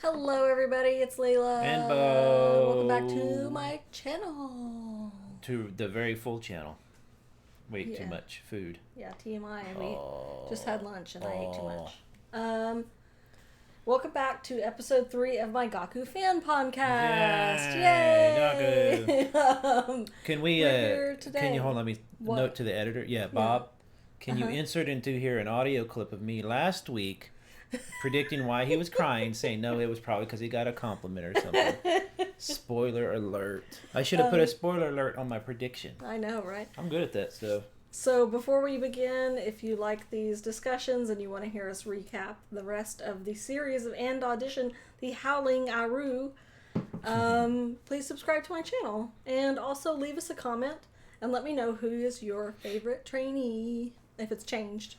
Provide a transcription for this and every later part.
Hello everybody, it's Leala. And Welcome back Beau to my channel. to the very full channel. Way too Yeah. much food. Yeah, TMI. We just Oh, had lunch and I ate too oh, much. Um, Welcome back to episode 3 of my Gaku fan podcast. yay, Gaku. Yay! Can we? We're here Can you today. hold? Let me What? note to the editor. Yeah, Yeah. Bob. Can you Uh-huh. insert into here an audio clip of me last week predicting why he was crying, saying no, it was probably because he got a compliment or something. Spoiler alert! I should have put a spoiler alert on my prediction. I know, right? I'm good at that stuff. So before we begin, if you like these discussions and you want to hear us recap the rest of the series of and Audition, the Howling Aru, please subscribe to my channel and also leave us a comment and let me know who is your favorite trainee if it's changed.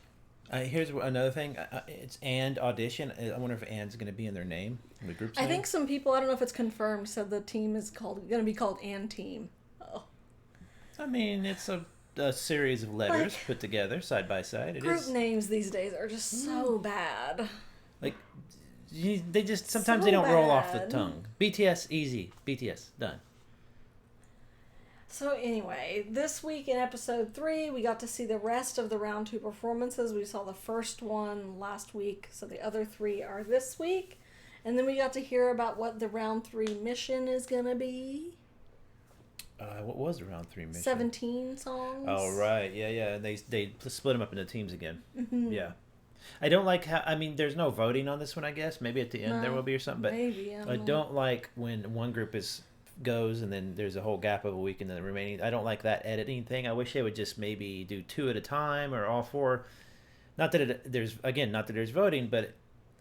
Here's another thing. It's and Audition. I wonder if and's going to be in their name, in the group's I name. think some people, I don't know if it's confirmed, said the team is going to be called and team. Oh. I mean, it's a series of letters put together side by side. It Group is names these days are just so bad. like they just sometimes So they don't roll off the bad. tongue. BTS easy. BTS done. So anyway, this week in episode 3, we got to see the rest of the round 2 performances. We saw the first one last week, so the other 3 are this week. And then we got to hear about what the round 3 mission is going to be. What was the round 3 mission? 17 songs. Oh right, yeah. They split them up into teams again. Mm-hmm. Yeah. I don't like how. I mean, there's no voting on this one. I guess maybe at the end there No, will be or something. But maybe, I I don't know. don't like when one group goes and then there's a whole gap of a week and then the remaining. I don't like that editing thing. I wish they would just maybe do 2 at a time or all 4. Not that there's voting, but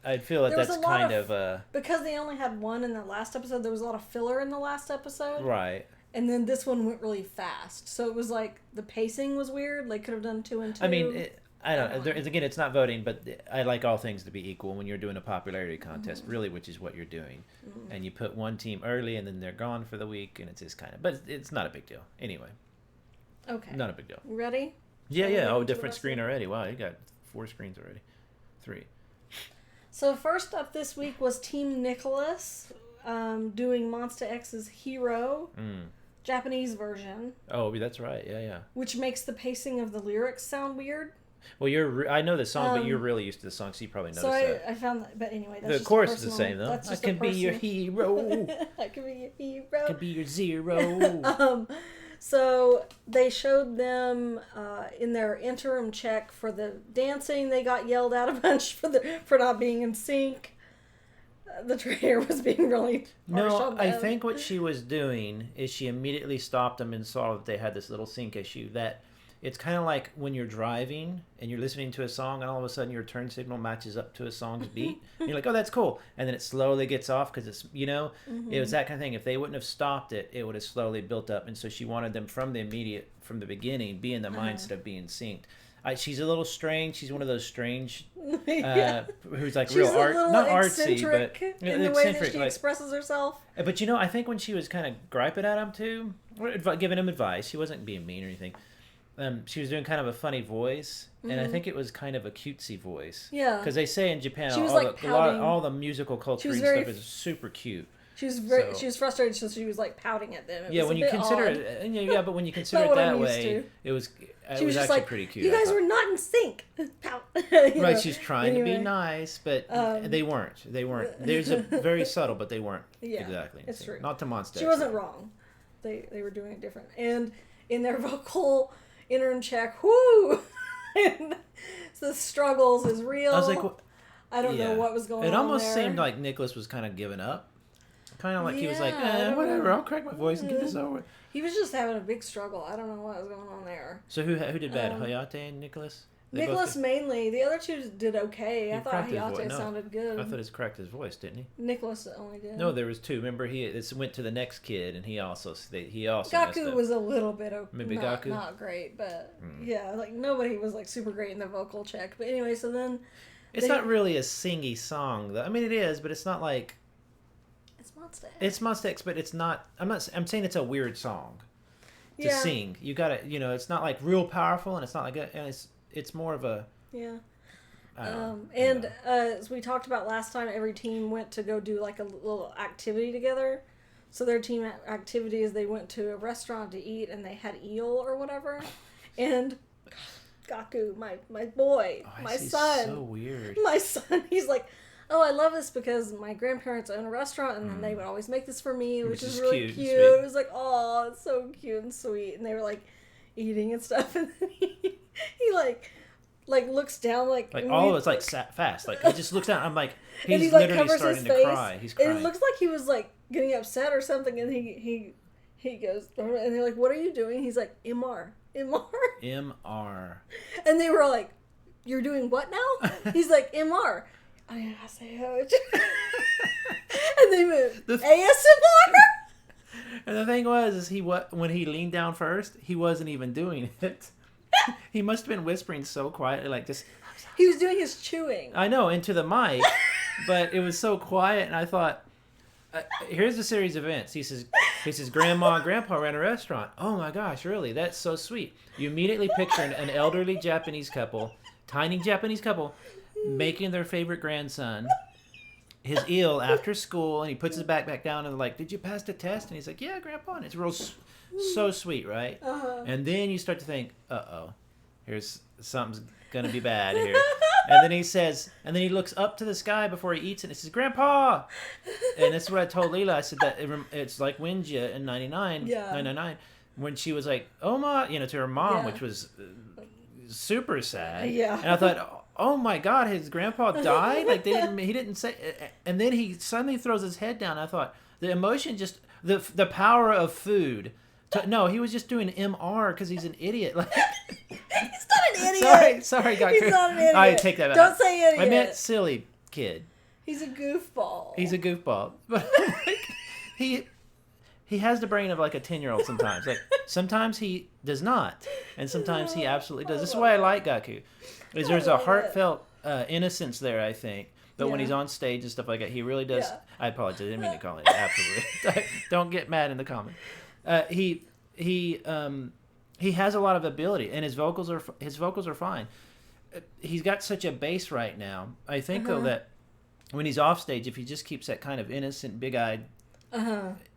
I'd feel that There was that's a lot kind of- of Because they only had one in the last episode, there was a lot of filler in the last episode. right. And then this one went really fast. So it was like the pacing was weird. They could have done 2 and 2. I mean, I don't know. know. Again, it's not voting, but I like all things to be equal when you're doing a popularity contest, really, which is what you're doing. Mm-hmm. And you put one team early and then they're gone for the week, and it's just kind of. But it's not a big deal. Anyway, Okay. not a big deal. You ready? Yeah, Shall we yeah. get Oh, into the different rest screen of it? already. Wow, you got 4 screens already. 3. So first up this week was Team Nicholas doing Monsta X's Hero, Japanese version, Oh, that's right. Yeah. which makes the pacing of the lyrics sound weird. Well, I know the song, but you're really used to the song, so you probably noticed So that. I found that, but anyway, that's The just chorus a is the personal- same, though. That's I just can a be your personal- hero. I can be your hero. I can be your zero. So they showed them in their interim check for the dancing. They got yelled at a bunch for not being in sync. The trainer was being really harsh No, on I them. think what she was doing is she immediately stopped them and saw that they had this little sync issue. That it's kind of like when you're driving and you're listening to a song and all of a sudden your turn signal matches up to a song's beat. And you're like, oh, that's cool. And then it slowly gets off because it's, it was that kind of thing. If they wouldn't have stopped it, it would have slowly built up. And so she wanted them from the beginning, be in the mindset of being synced. She's a little strange. She's one of those strange, Yeah. who's like She's real a little not artsy, but eccentric in the way that eccentric, she like, expresses herself. but I think when she was kind of griping at him too, or giving him advice, she wasn't being mean or anything. She was doing kind of a funny voice, and I think it was kind of a cutesy voice. Yeah. Because they say in Japan, She was, all, like, the, a lot of, pouting. all the musical culture was and very stuff is super cute. She was So- she was frustrated, so she was like pouting at them. It Yeah, was when a you bit consider odd. it, yeah, but when you consider Not it what I'm that used way, to. it was She was just actually like, pretty cute. you I guys thought. were not in sync. Pout. Right, she's trying to be Anyway. nice, but they weren't. They weren't. There's a very subtle, but they weren't Yeah, exactly. it's true. Not to Monster. She wasn't wrong. They were doing it different. And in their vocal interim check, whoo! And the struggles is real. I was like, I don't know yeah. what was going on It almost there. seemed like Nicholas was kind of giving up. Kind of like he was like, Yeah, I don't whatever, know. I'll crack my voice and get this over with. He was just having a big struggle. I don't know what was going on there. So who did bad? Hayate and Nicholas? They both Nicholas did- mainly. The other two did okay. I He thought cracked his Hayate voice. No, sounded good. I thought he cracked his voice, didn't he? Nicholas only did. No, there was 2. Remember, this went to the next kid, and he also messed Gaku up. was a little bit Maybe not, Gaku? not great, but yeah, like nobody was like super great in the vocal check. But anyway, so then It's not really a singy song, though. I mean, it is, but it's not like it's Monsta X. it's Monster X, but it's not. I'm saying it's a weird song to sing. You gotta, it's not like real powerful, and it's not like and it's more of a. Yeah. As we talked about last time, every team went to go do like a little activity together. So their team activity is they went to a restaurant to eat and they had eel or whatever. And Gaku, my boy, my son. So weird. My son, he's like, oh, I love this because my grandparents own a restaurant and then they would always make this for me, which is really cute. It was like, oh, it's so cute and sweet. And they were like eating and stuff. And then he like looks down all of it's like fast. Like he just looks down. I'm like, he's literally starting to cry. He's crying. And it looks like he was like getting upset or something. And he goes, and they're like, what are you doing? He's like, MR. MR. And they were like, you're doing what now? He's like, MR. I say and they moved ASMR. And the thing was, when he leaned down first, he wasn't even doing it. He must have been whispering so quietly, like this. He was doing his chewing. I know, into the mic, but it was so quiet, and I thought, here's a series of events. He says, Grandma and Grandpa ran a restaurant. Oh my gosh, really? That's so sweet. You immediately picture an elderly Japanese couple, tiny Japanese couple, making their favorite grandson his eel after school, and he puts his backpack down and they're like, did you pass the test? And he's like, yeah, Grandpa. And it's real so sweet, right? And then you start to think, here's something's gonna be bad here. And then he looks up to the sky before he eats it and he says, Grandpa. And that's what I told Leela. I said that it's like Winja in 999 when she was like, oh my, to her mom, which was super sad. And I thought, oh my God, his grandpa died? Like he didn't say. And then he suddenly throws his head down. I thought the emotion, just the power of food. No, he was just doing MR because he's an idiot. Like, he's not an idiot. Sorry, Gaku. He's not an idiot. I take that back. Don't say idiot. I meant silly kid. He's a goofball. But like, he has the brain of like a 10-year-old sometimes. Like sometimes he does not, and sometimes he absolutely does. This is why I like Gaku. There's a heartfelt innocence there, I think. But when he's on stage and stuff like that, he really does. Yeah. I apologize. I didn't mean to call it. Absolutely. Don't get mad in the comment. He has a lot of ability, and his vocals are fine. He's got such a bass right now. I think though that when he's off stage, if he just keeps that kind of innocent, big-eyed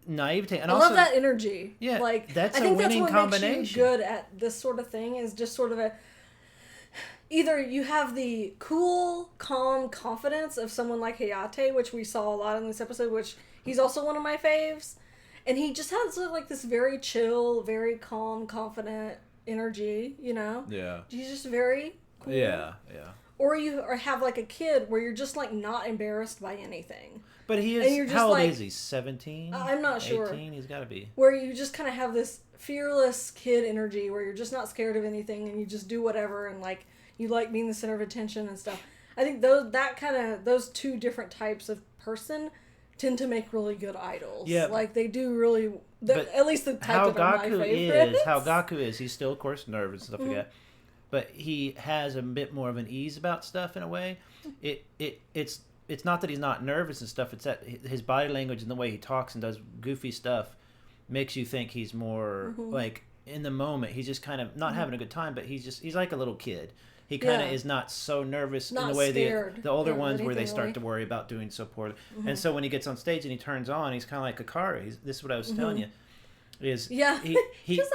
naivete, and I also love that energy. Yeah, like that's I think a winning that's what combination. Makes you good at this sort of thing is just sort of a. Either you have the cool, calm confidence of someone like Hayate, which we saw a lot in this episode, which he's also one of my faves. And he just has like this very chill, very calm, confident energy, Yeah. He's just very cool. Yeah. Or you have like a kid where you're just like not embarrassed by anything. But he is, and you're just how old is he? 17? I'm not sure. 18? He's got to be. Where you just kind of have this fearless kid energy where you're just not scared of anything and you just do whatever and like you like being the center of attention and stuff. I think those two different types of person tend to make really good idols. Yeah. Like they do really, at least the type that are my favorites. How Gaku is, he's still of course nervous and stuff like that. But he has a bit more of an ease about stuff in a way. It's not that he's not nervous and stuff, it's that his body language and the way he talks and does goofy stuff makes you think he's more like in the moment. He's just kind of not having a good time, but he's like a little kid. He kind of is not so nervous in the way the older ones where they start to worry about doing so poorly. And so when he gets on stage and he turns on, he's kind of like Hikaru. This is what I was telling you. He's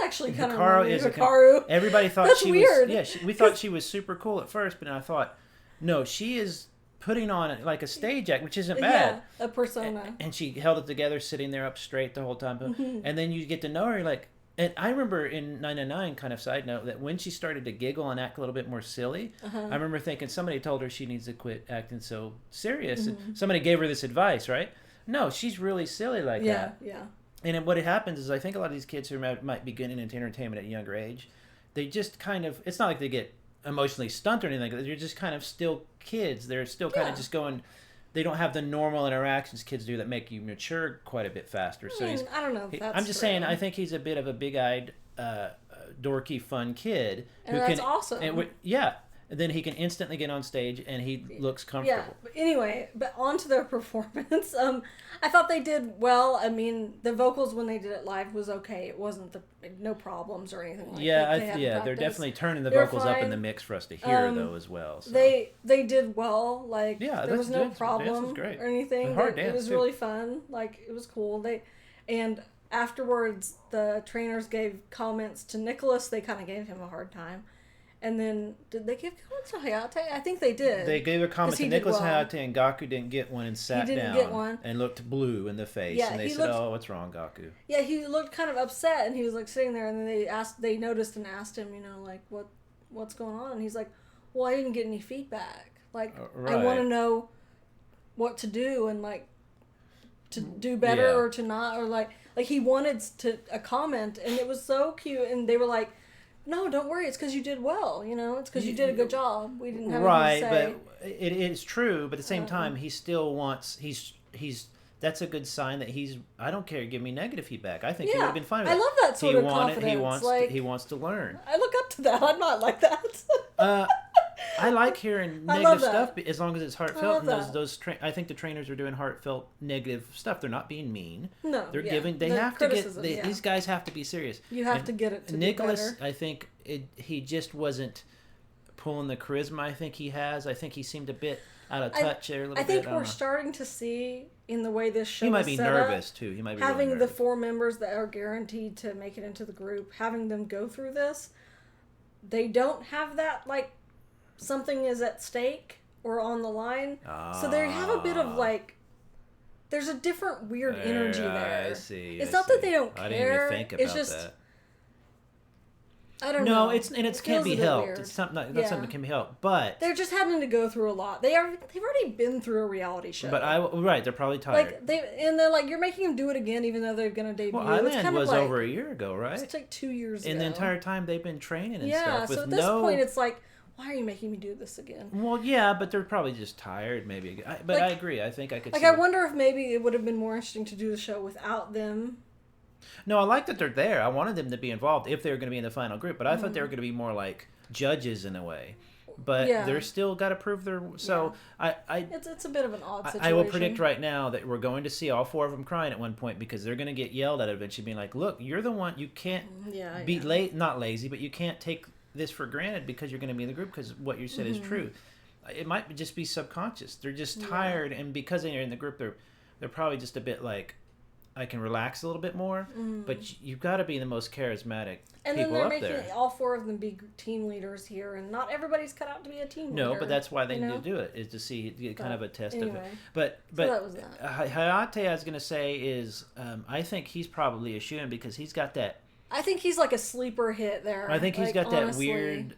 actually kind of Hikaru. Everybody thought That's she weird. was. Yeah, we thought she was super cool at first, but then I thought, no, she is putting on like a stage act, which isn't bad. Yeah, a persona. And she held it together, sitting there up straight the whole time. And then you get to know her, like. And I remember in 999, kind of side note, that when she started to giggle and act a little bit more silly, I remember thinking somebody told her she needs to quit acting so serious. And somebody gave her this advice, right? No, she's really silly like that. Yeah. And what happens is I think a lot of these kids who might be getting into entertainment at a younger age, they just kind of, it's not like they get emotionally stunted or anything. They're just kind of still kids. They're still kind of just going... They don't have the normal interactions kids do that make you mature quite a bit faster. So I don't know if that's I'm just saying, I think he's a bit of a big-eyed, dorky, fun kid. And that's awesome. And then he can instantly get on stage and he looks comfortable. Yeah. But anyway, but on to their performance. I thought they did well. I mean, the vocals when they did it live was okay. It wasn't no problems or anything like that. Yeah, they're definitely turning the They're vocals up in fine. the mix for us to hear though as well. So. They did well. Like there was no Dance problem was great. or anything. It was really fun. Like it was cool. And afterwards the trainers gave comments to Nicholas. They kind of gave him a hard time. And then, did they give comments to Hayate? I think they did. They gave a comment to Nicholas Hayate, and Gaku didn't get one and sat down and looked blue in the face. Yeah, and they said, "Oh, what's wrong, Gaku?" Yeah, he looked kind of upset, and he was like sitting there. And then they noticed and asked him, like what's going on? And he's like, "Well, I didn't get any feedback. Like, I want to know what to do and like to do better or to not, or like he wanted a comment, and it was so cute. And they were like, no, don't worry. It's because you did well. It's because you did a good job. We didn't have anything to say. But it is true. But at the same time, he still wants. He's. That's a good sign that he's. I don't care. Give me negative feedback. I think he would have been fine with it. I love that sort of confidence. He wants to learn. I look up to that. I'm not like that. I like hearing negative stuff as long as it's heartfelt. I think the trainers are doing heartfelt negative stuff. They're not being mean. No, they're giving. They have to get. These guys have to be serious. You have to get it to Nicholas, be better. I think he just wasn't pulling the charisma I think he has. I think he seemed a bit out of touch there a little bit. I think we're starting to see in the way this show he might be set nervous up, too. He might be having really the 4 members that are guaranteed to make it into the group, having them go through this. They don't have that like something is at stake or on the line. So they have a bit of like there's a different weird energy there. I see. It's not that they don't care. I didn't even think about that. I don't know. No, it can't be helped. Weird. It's something something that can be helped. But they're just having to go through a lot. They've already been through a reality show. But they're probably tired. They're like you're making them do it again, even though they're gonna debut. Well, Island was over a year ago, right? It's like 2 years ago. And the entire time they've been training and stuff. Yeah, so at this point it's like, why are you making me do this again? Well, yeah, but they're probably just tired, maybe. But I agree. I think I could. I wonder if maybe it would have been more interesting to do the show without them. No, I like that they're there. I wanted them to be involved if they were going to be in the final group, but I thought they were going to be more like judges in a way. But they're still got to prove their. So it's a bit of an odd situation. I will predict right now that we're going to see all 4 of them crying at one point because they're going to get yelled at eventually, being like, "Look, you're the one. You can't be not lazy, but you can't take this for granted because you're going to be in the group because what you said is true." It might just be subconscious. They're just tired, and because they're in the group, they're probably just a bit like, I can relax a little bit more, but you've got to be the most charismatic and people up there. And then they're making all 4 of them be team leaders here, and not everybody's cut out to be a team leader. No, but that's why they need to do it, is to get kind of a test of it. But so that was that. Hayate, I was going to say, is I think he's probably a shoo-in because he's got that... I think he's like a sleeper hit there. I think he's got that weird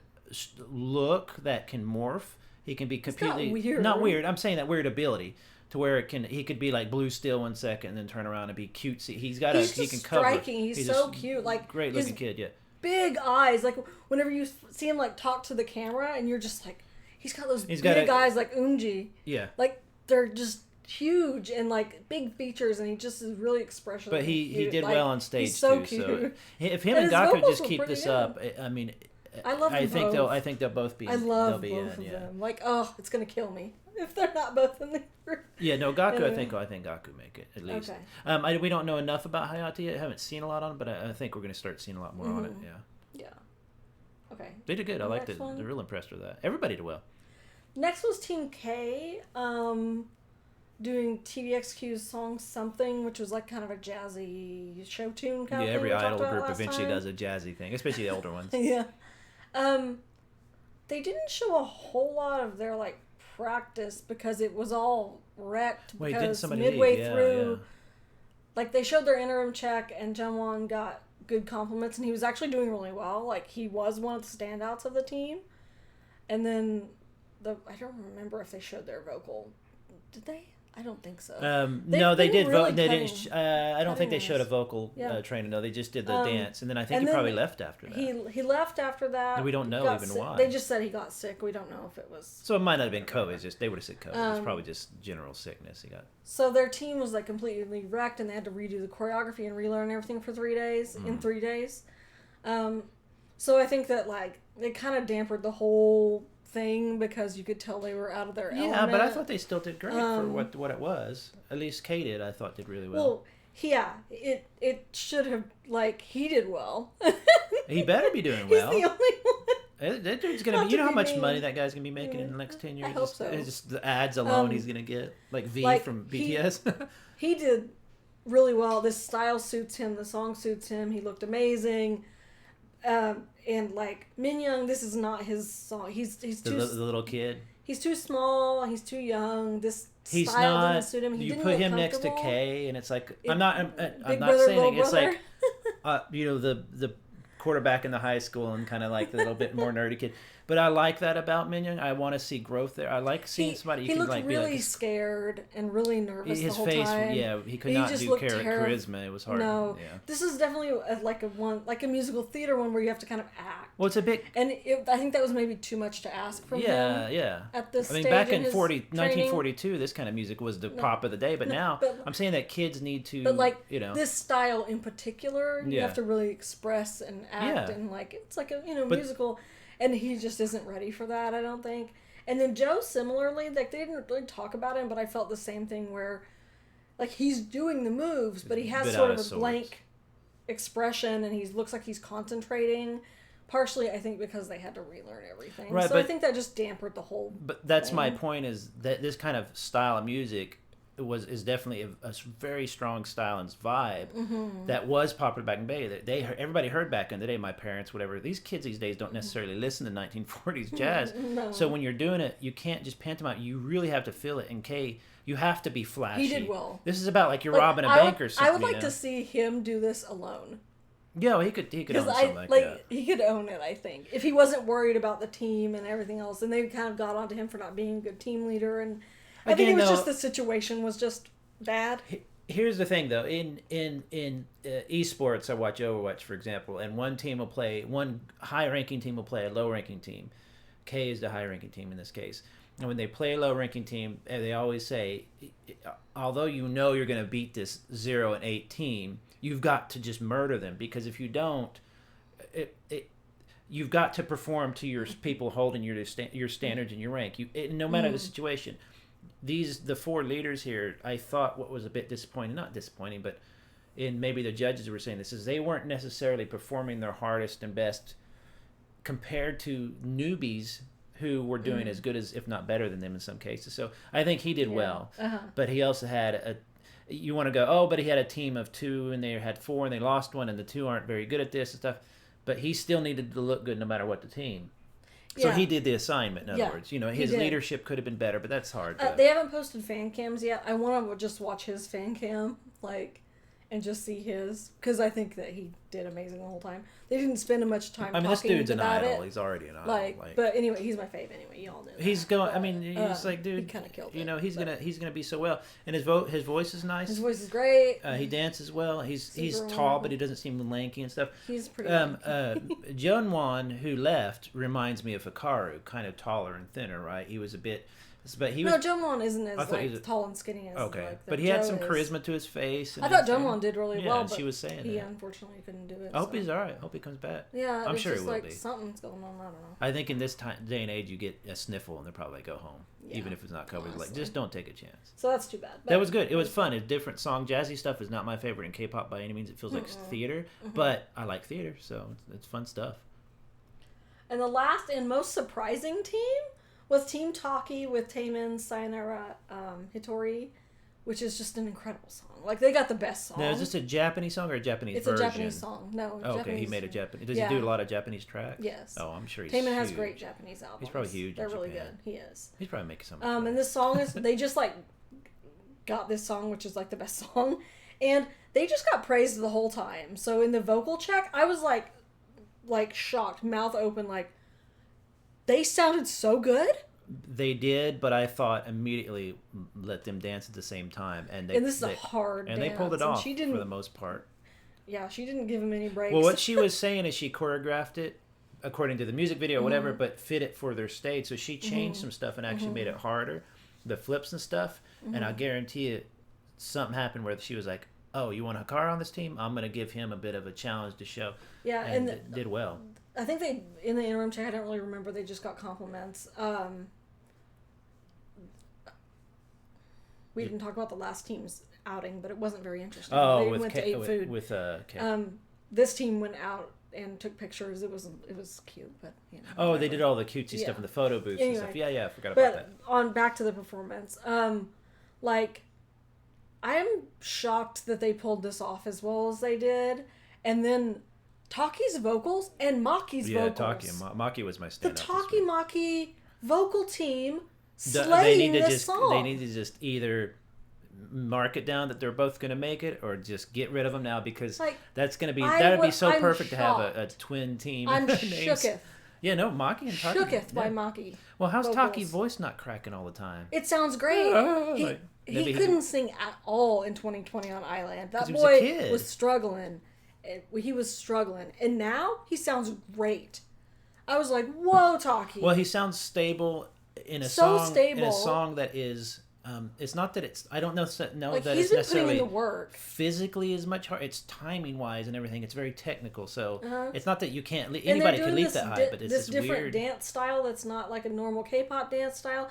look that can morph. He can be completely... Not weird. I'm saying that weird ability. To where he could be like blue still 1 second and then turn around and be cutesy. He can cover. Striking. He's so cute. Like great looking kid. Yeah. Big eyes. Like whenever you see him like talk to the camera and you're just like, he's got those big eyes like Unji. Yeah. Like they're just huge and like big features, and he just is really expressive. But he did well on stage he's so too. Cute. So if him and Gaku just keep this up, I mean, I think they'll both be. I love both of them. Like, oh, it's gonna kill me if they're not both in the group. Yeah, no, Gaku. Anyway. I think Gaku make it at least. Okay. We don't know enough about Hayate yet. I haven't seen a lot on it, but I think we're gonna start seeing a lot more on it. Yeah. Yeah. Okay. They did good. I liked it. They're real impressed with that. Everybody did well. Next was Team K, doing TVXQ's song "Something," which was like kind of a jazzy show tune kind of thing. Yeah, every idol group eventually does a jazzy thing, especially the older ones. Yeah. They didn't show a whole lot of their like practice because it was all wrecked. Because midway through, like they showed their interim check and Jungwon got good compliments and he was actually doing really well. Like he was one of the standouts of the team. And then I don't remember if they showed their vocal. Did they? I don't think so. No, they did. Really they didn't. I don't think they showed a vocal training. No, they just did the dance, and then I think he probably left after that. He left after that. And we don't know even why. They just said he got sick. We don't know if it was. So it might not have been COVID. It's just they would have said COVID. It's probably just general sickness he got. So their team was like completely wrecked, and they had to redo the choreography and relearn everything for 3 days. In 3 days, so I think that like it kind of dampened the whole thing because you could tell they were out of their Yeah, element. but I thought they still did great for what it was. At least Kay did. I thought did really well. Well, yeah, it should have, like, he did well. He better be doing well. He's the only one. That dude's gonna Not be. You to know how be much mean. money that guy's gonna be making in the next 10 years. I hope so. It's just the ads alone he's gonna get, like V from BTS. He did really well. This style suits him. The song suits him. He looked amazing. And like Minyoung, this is not his song. He's the too little kid. He's too small. He's too young. This He's style not. didn't suit him. He You didn't put look him next to comfortable. Kay, and it's like It- I'm not Big not brother, saying little it's brother. like the quarterback in the high school and kind of like the little bit more nerdy kid. But I like that about Minyoung. I want to see growth there. I like seeing somebody you he can looked like really be like scared and really nervous his the whole face. time. Yeah, he could He not just do looked terrible. charisma. It was hard. No, Yeah. this is definitely like a musical theater one where you have to kind of act. Well, it's a bit. And I think that was maybe too much to ask from Yeah, him. yeah. At this I mean, stage back in in his 1942, this kind of music was the pop of the day. But now, but- I'm saying that kids need to, But like you know, this style in particular, you Yeah. have to really express and act Yeah. and like it's like a But- musical, and he just isn't ready for that. I don't think. And then Joe, similarly, like they didn't really talk about him, but I felt the same thing where, like he's doing the moves, but he has Bit sort out of a of sorts. blank expression, and he looks like he's concentrating. Partially, I think because they had to relearn everything. Right, so I but- think that just dampened the whole. But that's my thing. point is that this kind of style of music is definitely a very strong style and vibe that was popular back in the day. Everybody heard back in the day. My parents, whatever. These kids these days don't necessarily listen to 1940s jazz. No. So when you're doing it, you can't just pantomime. You really have to feel it. And Kay, you have to be flashy. He did well. This is about like you're But robbing a I bank would- or something. I would like you know? to see him do this alone. Yeah, well, he could own Because something I like like that. he could own it. I think if he wasn't worried about the team and everything else, and they kind of got onto him for not being a good team leader, and I think it Again, was though- just the situation was just bad. Here's the thing, though. In esports, I watch Overwatch, for example, and one high-ranking team will play a low-ranking team. K is the high-ranking team in this case. And when they play a low-ranking team, they always say, although you know you're going to beat this 0-8 team, you've got to just murder them, because if you don't, you've got to perform to your people holding your standards and your rank. No matter the situation. The four leaders here, I thought what was a bit disappointing, not disappointing, but in maybe the judges were saying this, is they weren't necessarily performing their hardest and best compared to newbies who were doing as good as, if not better than them in some cases. So I think he did well, but he also had you want to go, oh, but he had a team of two and they had four and they lost one and the two aren't very good at this and stuff, but he still needed to look good no matter what the team. So Yeah. he did the assignment, in other Yeah, words. You know, he his did. leadership could have been better, but that's hard. They haven't posted fan cams yet. I want to just watch his fan cam, and just see his, because I think that he did amazing the whole time. They didn't spend much time. I mean, this talking dude's an about idol. it. He's already an idol. But anyway, he's my fave. Anyway, you all know. He's that. going. I But, mean, he's like, dude. he kind of killed it. You know, he's but gonna be so well, and his voice is nice. His voice is great. He dances well. He's Super tall, wonderful. but he doesn't seem lanky and stuff. He's pretty. Jungwon, who left, reminds me of Hikaru, kind of taller and thinner, right? He was a bit, but he was No, Jungwon isn't I as thought he was tall and skinny as okay. like, But he had Joe some is. charisma to his face. And I thought everything. Jungwon did really Yeah, well, and but she was saying he that. unfortunately couldn't do it. I hope so. he's all right. I hope he comes back. Yeah, I'm it's sure he just will like be. something's going on. I don't know. I think in this day and age, you get a sniffle and they'll probably go home, Yeah, even if it's not covered. Like, honestly. just don't take a chance. So that's too bad. But That was good. It was fun. It's a different song. Jazzy stuff is not my favorite in K-pop by any means. It feels like theater, but I like theater, so it's fun stuff. And the last and most surprising team was Team Talky with Taemin, Sayonara, Hitori, which is just an incredible song. Like, they got the best song. Now, is this a Japanese song or a Japanese It's version? a Japanese song. No, Oh, okay, Japanese. he made a Japanese. Does Yeah. he do a lot of Japanese tracks? Yes. Oh, I'm sure he's Taemin has huge. great Japanese albums. He's probably huge in They're really Japan. good. He is. He's probably making some. And this song is, they just like got this song, which is like the best song, and they just got praised the whole time. So in the vocal check, I was like shocked, mouth open, like they sounded so good. They did, but I thought immediately let them dance at the same time, and And this is a hard and dance. they pulled it and off she didn't, for the most part. Yeah, she didn't give him any breaks. Well, what she was saying is she choreographed it according to the music video or whatever, Mm-hmm. but fit it for their stage. So she changed some stuff and actually made it harder, the flips and stuff. And Mm-hmm. I guarantee you, something happened where she was like, "Oh, you want Hikaru on this team? I'm going to give him a bit of a challenge to show." Yeah, and and it did well. I think they, in the interim check, I don't really remember, they just got compliments. We didn't talk about the last team's outing, but it wasn't very interesting. Oh, they with went to eat food. With This team went out and took pictures. It was cute, but Oh, whatever. They did all the cutesy stuff in the photo booths and stuff. Yeah, I forgot about that. On back to the performance, like, I'm shocked that they pulled this off as well as they did, and then Talky's vocals and Maki's vocals. Yeah, Talky and Maki was my standout. The Talky Maki vocal team slaying this song. They need to just either mark it down that they're both going to make it, or just get rid of them now, because that's going to be that'd be so perfect to have a twin team. I'm shooketh. Yeah, no, Maki and Talky. Shooketh by Maki. Well, how's Talky's voice not cracking all the time? It sounds great. He couldn't sing at all in 2020 on Island. That boy was struggling. He was struggling, and now he sounds great. I was like, "Whoa, Talky!" Well, he sounds stable in a song that is. It's not that it's. I don't know that it's necessarily physically as much hard. It's timing wise and everything. It's very technical, so it's not that you can't. Anybody can leap that high, but it's this different weird dance style that's not like a normal K-pop dance style.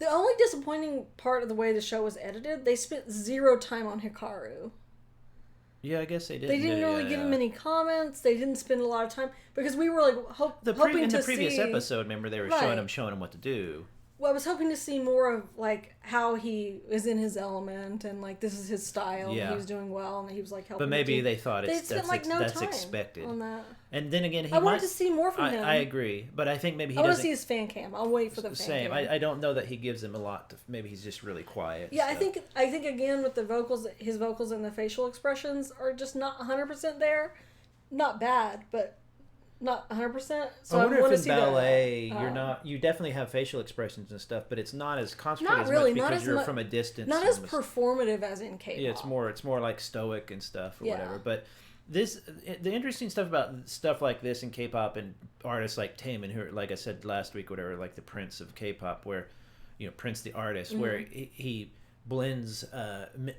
The only disappointing part of the way the show was edited, they spent 0 time on Hikaru. Yeah, I guess they did. They didn't really give him any comments. They didn't spend a lot of time because we were like hoping to see. In the previous episode, remember they were showing him what to do. Well, I was hoping to see more of like how he is in his element and like this is his style. Yeah. And he was doing well and he was like helping. But maybe they thought that's expected. On that. And then again, I wanted to see more from him. I agree, but I think maybe he I doesn't. want to see his fan cam. I'll wait for the fan cam. I don't know that he gives him a lot. Maybe he's just really quiet. Yeah, so. I think again with the vocals, his vocals and the facial expressions are just not 100% there. Not bad, but not 100%. So I wonder if in ballet you definitely have facial expressions and stuff, but it's not as concentrated much because you're from a distance. Not as performative as in K-pop. Yeah, it's more like stoic and stuff or whatever. But the interesting stuff about stuff like this in K-pop and artists like Taemin, who, like I said last week, whatever, like the Prince of K-pop, where Prince the artist, where he blends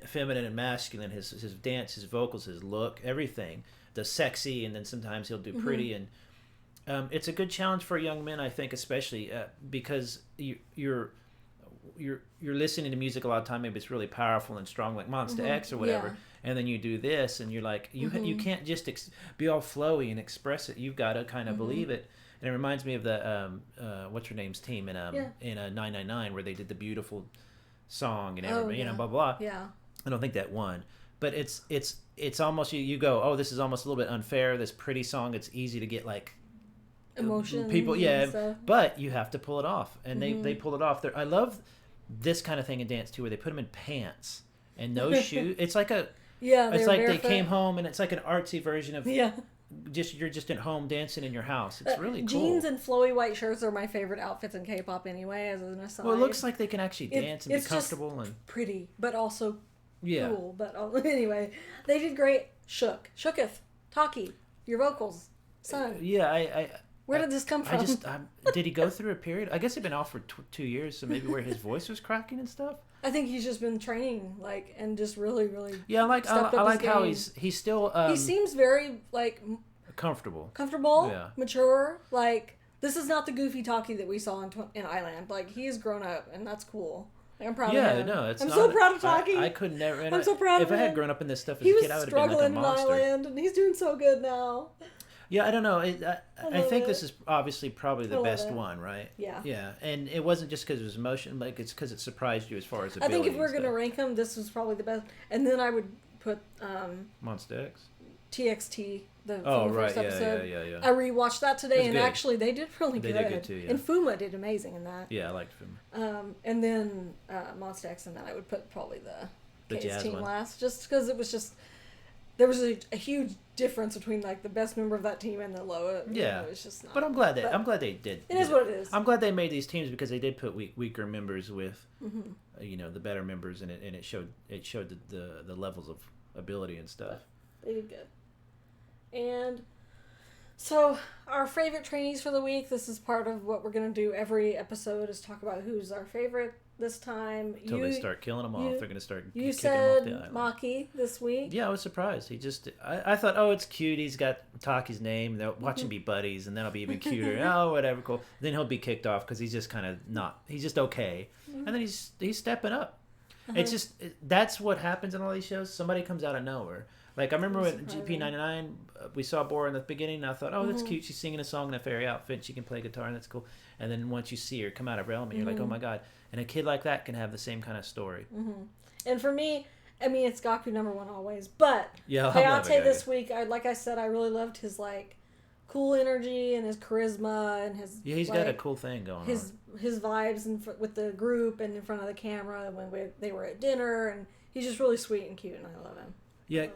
feminine and masculine, his dance, his vocals, his look, everything. The sexy, and then sometimes he'll do pretty, and it's a good challenge for young men, I think, especially because you're listening to music a lot of time. Maybe it's really powerful and strong, like Monsta X or whatever, and then you do this, and you're like, you can't just be all flowy and express it. You've got to kind of believe it. And it reminds me of the what's her name's team in 999, where they did the beautiful song and everything, blah blah. Yeah, I don't think that won. But it's almost you go, oh, this is almost a little bit unfair. This pretty song, it's easy to get like emotion. People, but you have to pull it off, and they pull it off. I love this kind of thing in dance too, where they put them in pants and no shoes. It's like it's like barefoot. They came home, and it's like an artsy version of you're just at home dancing in your house. It's really cool. Jeans and flowy white shirts are my favorite outfits in K-pop anyway. As an aside, well, it looks like they can actually dance and be comfortable and pretty, but also. Cool, but anyway, they did great. Shooketh, Talky, your vocals, son. Where did this come from? Did he go through a period? I guess he'd been off for 2 years, so maybe where his voice was cracking and stuff. I think he's just been training, and just really, really. Yeah, I like how he's still. He seems very comfortable, mature. This is not the goofy Talky that we saw in Island. He's grown up, and that's cool. I'm proud of him. I'm so proud of Talky. I could never. I'm so proud of him. If I had grown up in this stuff as a kid, I would have been like a monster. He was struggling in Island, and he's doing so good now. Yeah, I don't know. I think this is obviously probably the best one, right? Yeah. Yeah, and it wasn't just because it was emotion, it's because it surprised you as far as ability. I think if we're going to rank them, this was probably the best. And then I would put Monsta X? TXT, the first episode. Yeah. I rewatched that today, and actually they did really good. They did good too, yeah. And Fuma did amazing in that. Yeah, I liked Fuma. And then Monsta X, and then I would put probably the K's team one. Last, just because it was just there was a huge difference between the best member of that team and the lower. Yeah, it was just not. But I'm glad they did. It is what it is. I'm glad they made these teams because they did put weaker members with, the better members, and it showed the levels of ability and stuff. They did good. And so our favorite trainees for the week, this is part of what we're going to do every episode, is talk about who's our favorite this time. Until they start killing them off. They're going to start You kicking them off the said island. Maki this week. Yeah, I was surprised. He just, I thought, oh, it's cute. He's got Taki's name. They'll watch him be buddies, and then it'll be even cuter. Oh, whatever, cool. Then he'll be kicked off because he's just kind of not, he's just okay. And then he's stepping up. It's just, that's what happens in all these shows. Somebody comes out of nowhere. Like, I remember with GP99, we saw Bora in the beginning, and I thought, oh, that's cute. She's singing a song in a fairy outfit. She can play guitar, and that's cool. And then once you see her come out of her element, you're like, oh, my God. And a kid like that can have the same kind of story. And for me, I mean, it's Gaku #1 always. But yeah, Hayate this week, like I said, I really loved his, like, cool energy and his charisma and his... Yeah, he's got a cool thing going on. His vibes with the group and in front of the camera when they were at dinner. And he's just really sweet and cute, and I love him. Yeah,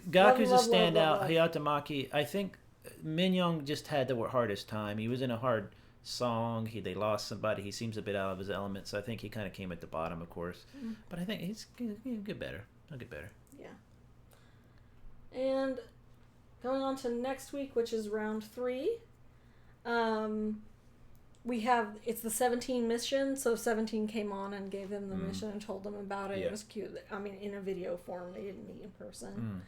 Gaku's a standout. Hayate Maki, I think Minyoung just had the hardest time. He was in a hard song. They lost somebody. He seems a bit out of his element, so I think he kind of came at the bottom, of course. But I think he'll get better. He'll get better. Yeah. And going on to next week, which is round 3, it's the 17 mission, so 17 came on and gave them the mission and told them about it. Yeah. It was cute. I mean, in a video form. They didn't meet in person.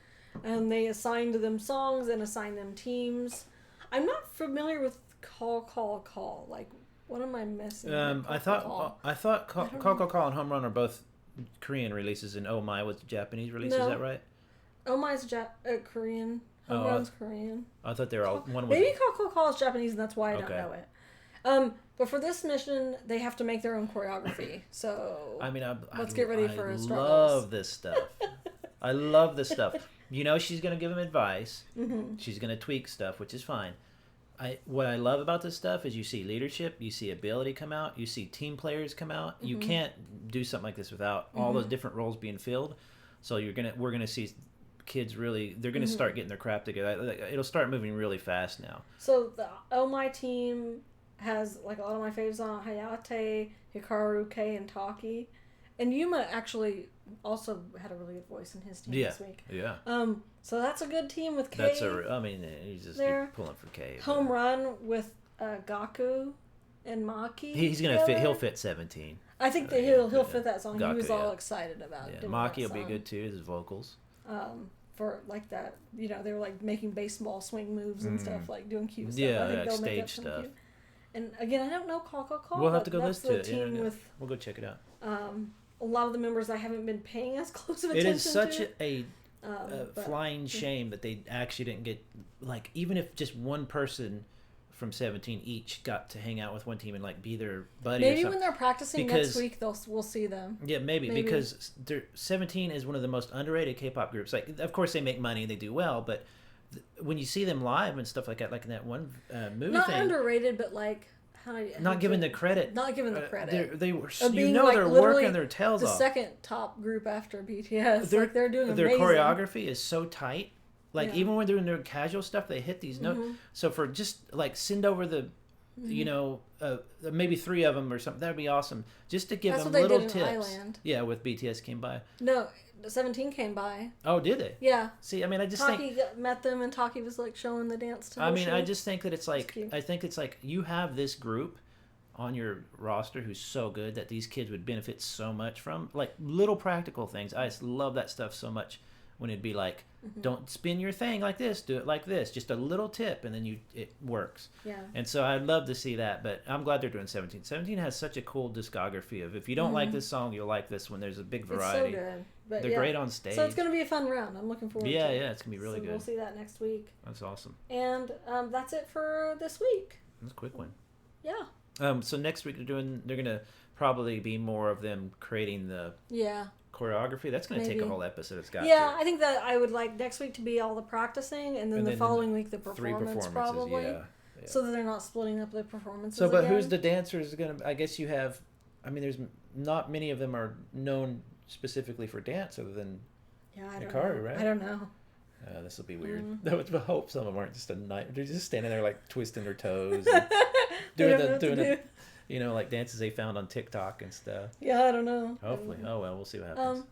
And they assigned them songs and assigned them teams. I'm not familiar with Call. Like, what am I missing? I thought Call and Home Run are both Korean releases, and Oh My was Japanese release. No. Is that right? Oh My's Korean. Home Run's Korean. I thought they were all one. Maybe Call is Japanese, and that's why I don't know it. But for this mission, they have to make their own choreography. So I mean, let's get ready for a struggle. I love this stuff. I love this stuff. You know, she's gonna give them advice. She's gonna tweak stuff, which is fine. What I love about this stuff is you see leadership, you see ability come out, you see team players come out. You can't do something like this without all those different roles being filled. So we're gonna see kids really, they're gonna start getting their crap together. It'll start moving really fast now. So the Oh My team has like a lot of my faves on Hayate, Hikaru, Kei, and Talky. And Yuma actually also had a really good voice in his team this week. Yeah. So that's a good team with Kei. He's just pulling for Kei. Home Run with Gaku and Maki. He's gonna fit. He'll fit 17. I think that he'll fit that song. Gaku, he was all excited about it. Maki will be good too. His vocals. For like that, you know, they were like making baseball swing moves and stuff, like doing cute stuff. I think they'll stage stuff. Cute. And again, I don't know Call. We'll have to go listen to it. We'll go check it out. A lot of the members I haven't been paying as close of attention to. It is such a flying shame that they actually didn't get, like, even if just one person from 17 each got to hang out with one team and like be their buddy. Maybe when they're practicing next week, we'll see them. Yeah, maybe. Because 17 is one of the most underrated K-pop groups. Like, of course, they make money and they do well, but when you see them live and stuff like that, like in that one movie, not underrated, but like. Not given the credit. Not given the credit. They were, they're working their tails off. The second top group after BTS. They're doing their amazing. choreography is so tight. Like, even when they're doing their casual stuff, they hit these notes. So for just like send over the, you know, maybe 3 of them or something, that'd be awesome. Just to give them little tips. Island. Yeah, with BTS came by. No, 17 came by. Oh, did they? Yeah. See, I mean, I just Talky met them, and Talky was like showing the dance to. I mean, I just think that it's like, I think it's like you have this group on your roster who's so good that these kids would benefit so much from, like, little practical things. I just love that stuff so much. When it'd be like, don't spin your thing like this, do it like this, just a little tip, and then it works. Yeah. And so I'd love to see that, but I'm glad they're doing 17. 17 has such a cool discography of, if you don't like this song, you'll like this one. There's a big variety. It's so good. But they're great on stage. So it's going to be a fun round. I'm looking forward to it. Yeah, it's going to be really good. We'll see that next week. That's awesome. And that's it for this week. That's a quick one. Yeah. So next week they're going to probably be more of them creating the choreography. That's going to take a whole episode. It's got to. I think that I would like next week to be all the practicing, and then the following week the performance probably. Yeah. So that they're not splitting up the performances. So, but who's the dancers going to? I guess you have. I mean, there's not many of them are known specifically for dance, other than Hikaru, right? I don't know. This will be weird. I hope some of them aren't just a night. They're just standing there like twisting their toes, and doing the. You know, like dances they found on TikTok and stuff. Yeah, I don't know. Hopefully. Oh, well, we'll see what happens.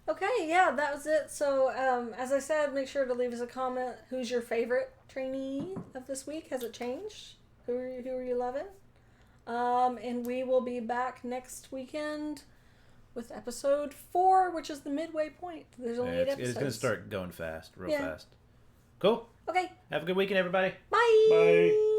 Okay, that was it. So, as I said, make sure to leave us a comment. Who's your favorite trainee of this week? Has it changed? Who are you loving? And we will be back next weekend with episode 4, which is the midway point. There's only 8 episodes. It's going to start going fast, real fast. Cool. Okay. Have a good weekend, everybody. Bye. Bye.